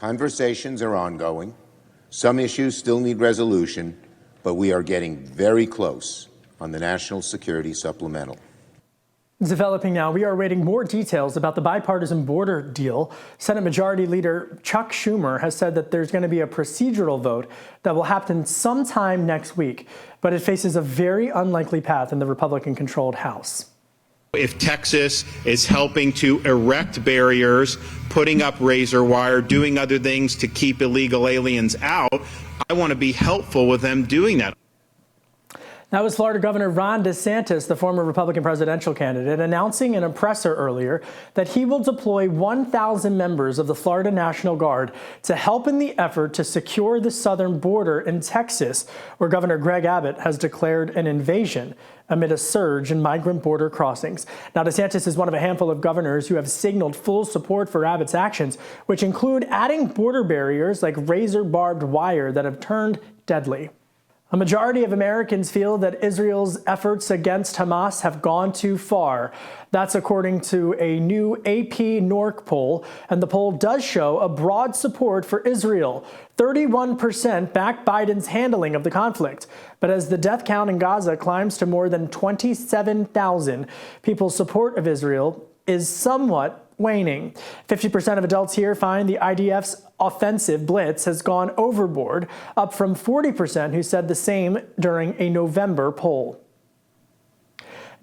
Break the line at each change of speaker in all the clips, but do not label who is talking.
Conversations are ongoing. Some issues still need resolution, but we are getting very close on the national security supplemental.
Developing now, we are awaiting more details about the bipartisan border deal. Senate Majority Leader Chuck Schumer has said that there's going to be a procedural vote that will happen sometime next week, but it faces a very unlikely path in the Republican-controlled House.
If Texas is helping to erect barriers, putting up razor wire, doing other things to keep illegal aliens out, I want to be helpful with them doing that.
That was Florida Governor Ron DeSantis, the former Republican presidential candidate, announcing in a presser earlier that he will deploy 1,000 members of the Florida National Guard to help in the effort to secure the southern border in Texas, where Governor Greg Abbott has declared an invasion amid a surge in migrant border crossings. Now, DeSantis is one of a handful of governors who have signaled full support for Abbott's actions, which include adding border barriers like razor-barbed wire that have turned deadly. A majority of Americans feel that Israel's efforts against Hamas have gone too far. That's according to a new AP-NORC poll, and the poll does show a broad support for Israel. 31% back Biden's handling of the conflict. But as the death count in Gaza climbs to more than 27,000, people's support of Israel is somewhat waning. 50% of adults here find the IDF's offensive blitz has gone overboard, up from 40% who said the same during a November poll.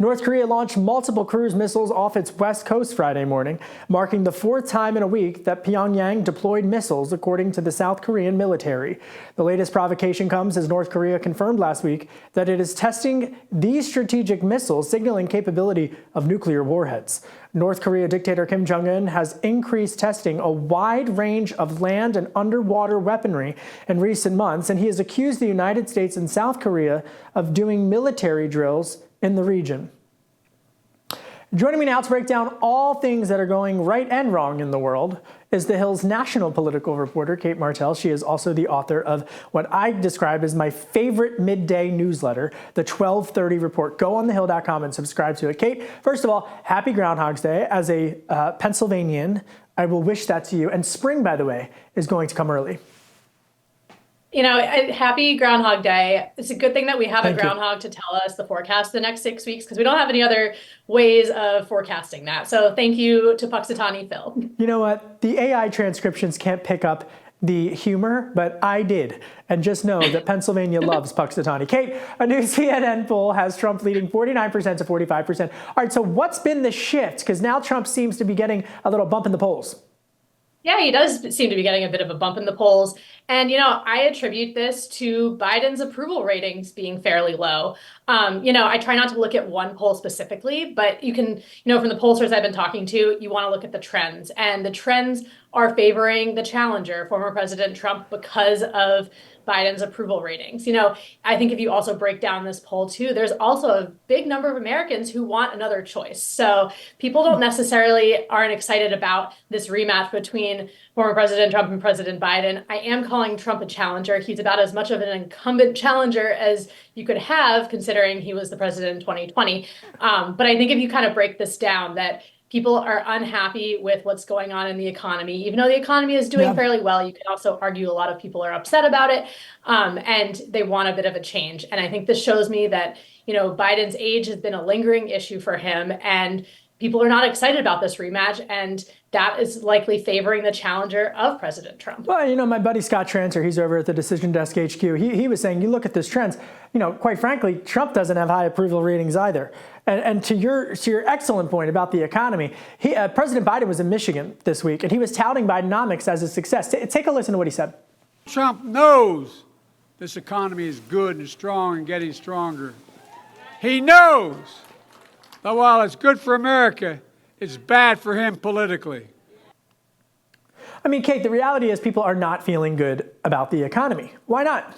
North Korea launched multiple cruise missiles off its west coast Friday morning, marking the fourth time in a week that Pyongyang deployed missiles, according to the South Korean military. The latest provocation comes as North Korea confirmed last week that it is testing these strategic missiles, signaling capability of nuclear warheads. North Korea dictator Kim Jong-un has increased testing a wide range of land and underwater weaponry in recent months, and he has accused the United States and South Korea of doing military drills in the region. Joining me now to break down all things that are going right and wrong in the world is The Hill's national political reporter, Cate Martel. She is also the author of what I describe as my favorite midday newsletter, the 1230 Report. Go on thehill.com and subscribe to it. Cate, first of all, happy Groundhog's Day. As a Pennsylvanian, I will wish that to you. And spring, by the way, is going to come early.
You know, happy Groundhog Day. It's a good thing that we have a groundhog to tell us the forecast the next 6 weeks, because we don't have any other ways of forecasting that. So thank you to Puxatawny Phil.
You know what? The AI transcriptions can't pick up the humor, but I did. And just know that Pennsylvania loves Puxatawny. Cate, a new CNN poll has Trump leading 49% to 45%. All right, so what's been the shift? Because now Trump seems to be getting a little bump in the polls.
Yeah, he does seem to be getting a bit of a bump in the polls. And, you know, I attribute this to Biden's approval ratings being fairly low. You know, I try not to look at one poll specifically, but you can, you know, from the pollsters I've been talking to, you want to look at the trends. And the trends are favoring the challenger, former President Trump, because of Biden's approval ratings. You know, I think if you also break down this poll too, there's also a big number of Americans who want another choice. So people don't necessarily aren't excited about this rematch between former President Trump and President Biden. I am calling Trump a challenger. He's about as much of an incumbent challenger as you could have, considering he was the president in 2020. But I think if you kind of break this down, that people are unhappy with what's going on in the economy. Even though the economy is doing fairly well, you can also argue a lot of people are upset about it, and they want a bit of a change. And I think this shows me that, you know, Biden's age has been a lingering issue for him, and people are not excited about this rematch, and that is likely favoring the challenger of President Trump.
Well, you know, my buddy Scott Transer, he's over at the Decision Desk HQ. He was saying, you look at this trends, you know, quite frankly, Trump doesn't have high approval ratings either. And to your excellent point about the economy, President Biden was in Michigan this week, and he was touting Bidenomics as a success. Take a listen to what he said.
Trump knows this economy is good and strong and getting stronger. He knows that while it's good for America, it's bad for him politically.
I mean, Cate, the reality is people are not feeling good about the economy. Why not?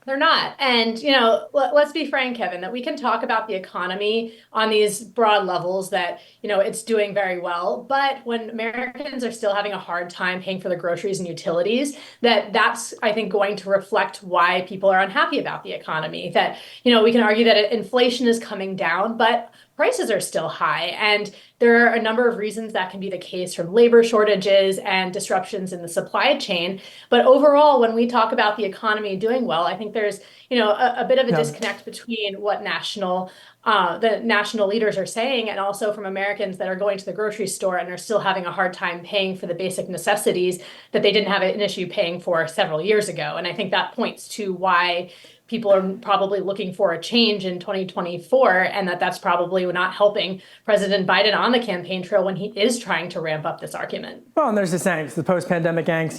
They're not. And, you know, let's be frank, Kevin, that we can talk about the economy on these broad levels that, you know, it's doing very well. But when Americans are still having a hard time paying for the groceries and utilities, that's, I think, going to reflect why people are unhappy about the economy. That, you know, we can argue that inflation is coming down, but prices are still high. And there are a number of reasons that can be the case, from labor shortages and disruptions in the supply chain. But overall, when we talk about the economy doing well, I think there's, a bit of a disconnect between what the national leaders are saying, and also from Americans that are going to the grocery store and are still having a hard time paying for the basic necessities that they didn't have an issue paying for several years ago. And I think that points to why people are probably looking for a change in 2024, and that's probably not helping President Biden on the campaign trail when he is trying to ramp up this argument.
Well, and there's this angst, the post-pandemic angst.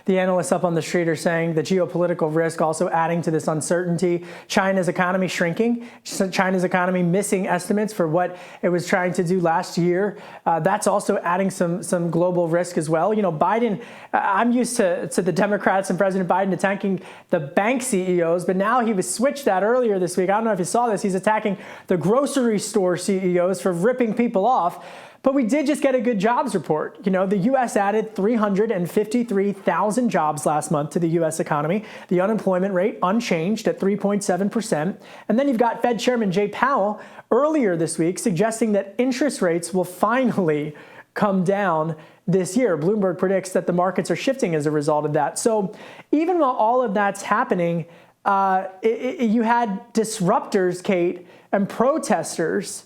The analysts up on the street are saying the geopolitical risk also adding to this uncertainty. China's economy shrinking, China's economy missing estimates for what it was trying to do last year. That's also adding some global risk as well. Biden, I'm used to the Democrats and President Biden attacking the bank CEOs, but now he was switched that earlier this week. I don't know if you saw this. He's attacking the grocery store CEOs for ripping people off. But we did just get a good jobs report. The U.S. added 353,000 jobs last month to the U.S. economy. The unemployment rate unchanged at 3.7%. And then you've got Fed Chairman Jay Powell earlier this week suggesting that interest rates will finally come down this year. Bloomberg predicts that the markets are shifting as a result of that. So even while all of that's happening, you had disruptors, Cate, and protesters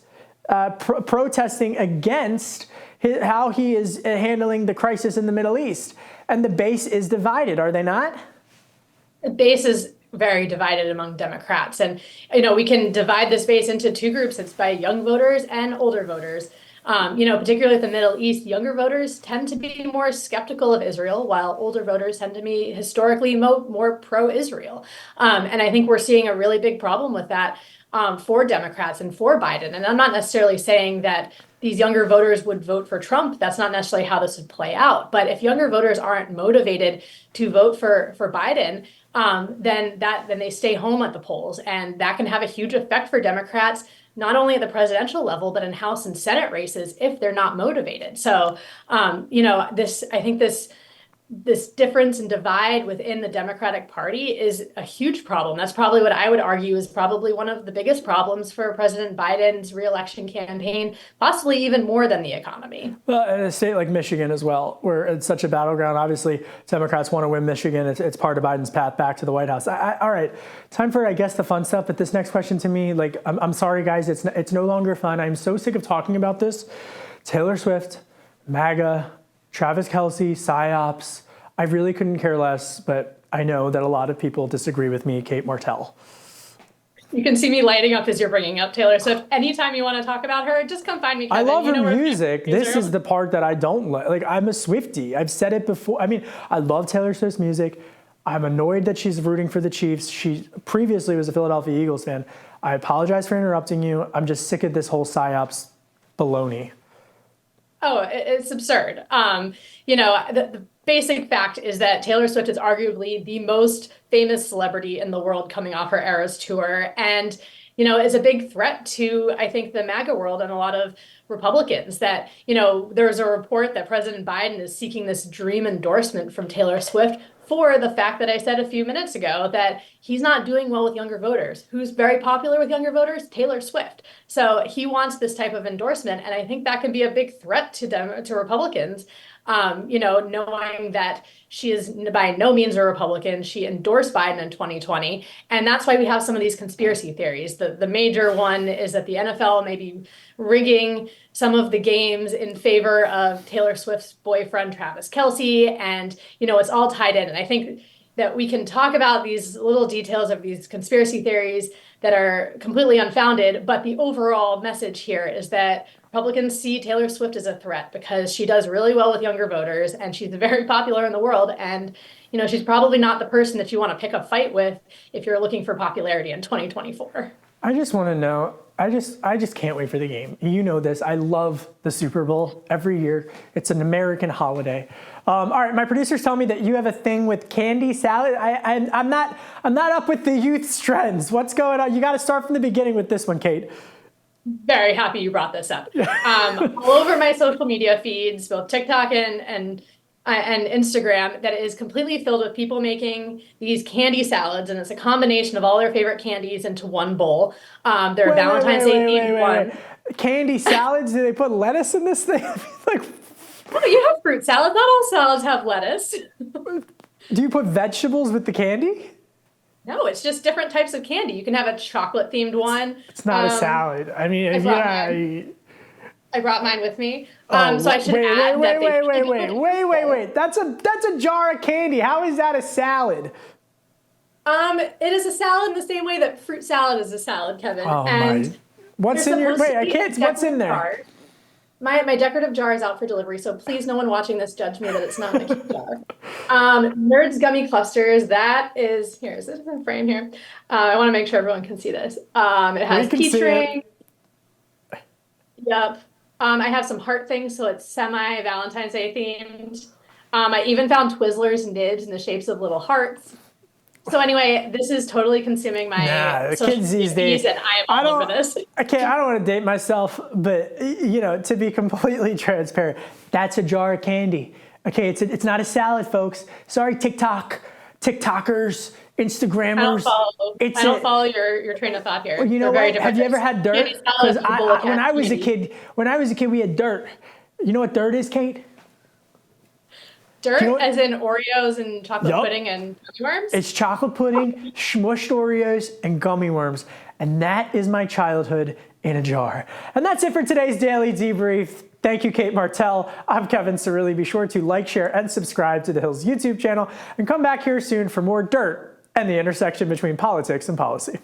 protesting against how he is handling the crisis in the Middle East. And the base is divided, are they not?
The base is very divided among Democrats. And, we can divide this base into two groups. It's by young voters and older voters. Particularly with the Middle East, younger voters tend to be more skeptical of Israel, while older voters tend to be historically more pro-Israel. And I think we're seeing a really big problem with that for Democrats and for Biden. And I'm not necessarily saying that these younger voters would vote for Trump. That's not necessarily how this would play out. But if younger voters aren't motivated to vote for Biden, then they stay home at the polls. And that can have a huge effect for Democrats, not only at the presidential level, but in House and Senate races if they're not motivated. So, I think this difference and divide within the Democratic Party is a huge problem. That's probably what I would argue is probably one of the biggest problems for President Biden's reelection campaign, possibly even more than the economy.
Well, in a state like Michigan as well, where it's such a battleground, obviously Democrats want to win Michigan. It's part of Biden's path back to the White House. All right, time for, I guess, the fun stuff. But this next question to me, I'm sorry, guys, it's no longer fun. I'm so sick of talking about this. Taylor Swift, MAGA, Travis Kelce, PSYOPs. I really couldn't care less, but I know that a lot of people disagree with me, Cate Martel.
You can see me lighting up as you're bringing up Taylor Swift. Anytime you want to talk about her, just come find me, Kevin.
I love her music. This is the part that I don't like. I'm a Swiftie. I've said it before. I love Taylor Swift's music. I'm annoyed that she's rooting for the Chiefs. She previously was a Philadelphia Eagles fan. I apologize for interrupting you. I'm just sick of this whole PSYOPs baloney.
Oh, it's absurd. The basic fact is that Taylor Swift is arguably the most famous celebrity in the world coming off her Eras tour, and is a big threat to, I think, the MAGA world and a lot of Republicans. That there's a report that President Biden is seeking this dream endorsement from Taylor Swift for the fact that I said a few minutes ago that he's not doing well with younger voters. Who's very popular with younger voters? Taylor Swift. So he wants this type of endorsement, and I think that can be a big threat to Republicans. Knowing that she is by no means a Republican. She endorsed Biden in 2020. And that's why we have some of these conspiracy theories. The major one is that the NFL may be rigging some of the games in favor of Taylor Swift's boyfriend, Travis Kelce. And, it's all tied in. And I think that we can talk about these little details of these conspiracy theories that are completely unfounded. But the overall message here is that Republicans see Taylor Swift as a threat because she does really well with younger voters and she's very popular in the world. And, she's probably not the person that you want to pick a fight with if you're looking for popularity in 2024.
I just want to know, I just can't wait for the game. You know this. I love the Super Bowl every year. It's an American holiday. All right, my producers tell me that you have a thing with candy salad. I'm not up with the youth's trends. What's going on? You got to start from the beginning with this one, Cate.
Very happy you brought this up. All over my social media feeds, both TikTok and and Instagram that is completely filled with people making these candy salads, and it's a combination of all their favorite candies into one bowl. They're Valentine's Day themed one.
Candy salads? Do they put lettuce in this thing? Like,
Oh, you have fruit salad. Not all salads have lettuce.
do you put vegetables with the candy?
No, it's just different types of candy. You can have a chocolate themed one.
It's not a salad. I mean,
I brought mine with me.
Oh,
So I should add
wait. That's a jar of candy. How is that a salad?
It is a salad in the same way that fruit salad is a salad, Kevin.
Oh
and
my! What's in your? Wait, I can't. What's in there?
Jar. My decorative jar is out for delivery, so please, no one watching this judge me that it's not in a cute jar. Nerds gummy clusters. That is here. Is this in frame here? I want to make sure everyone can see this. It has peach ring. Yep. I have some heart things, so it's semi-Valentine's Day themed. I even found Twizzlers nibs in the shapes of little hearts. So anyway, this is totally consuming my
the kids these days.
And I am all over this.
I don't want to date myself, but to be completely transparent, that's a jar of candy. Okay, it's not a salad, folks. Sorry, TikTokers, Instagrammers.
I don't follow your train of thought here.
Well, you know what? Have you ever had dirt? Because when I was a kid, we had dirt. You know what dirt is, Cate?
Dirt, as in Oreos and chocolate pudding and gummy worms?
It's chocolate pudding, smushed Oreos, and gummy worms. And that is my childhood in a jar. And that's it for today's Daily Debrief. Thank you, Cate Martel. I'm Kevin Cirilli. Be sure to like, share, and subscribe to The Hill's YouTube channel. And come back here soon for more dirt and the intersection between politics and policy.